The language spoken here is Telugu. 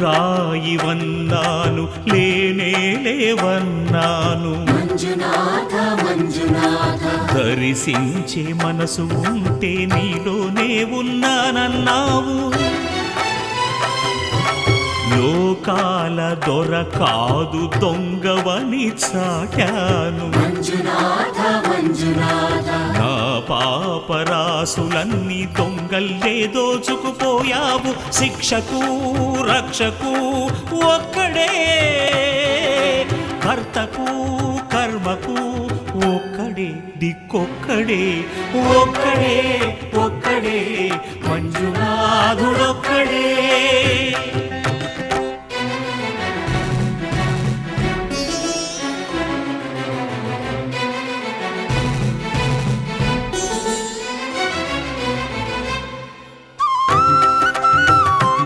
రాయివన్నాను లేనే లేవన్నాను. మంజునాథ మంజునాథ దర్శించే మనసు ఉంటే నీలోనే ఉన్నానన్నావు. లోకాల దొర కాదు దొంగవని చాటాను. మంజునాథ మంజునాథ నా పాపరాసులన్నీ దొంగల్లే దోచుకుపోయావు. శిక్షకు రక్షకు ఒక్కడే, కర్తకు కర్మకు ఒక్కడే, దిక్కొక్కడే, ఒక్కడే ఒక్కడే మంజునాథుడొక్కడే.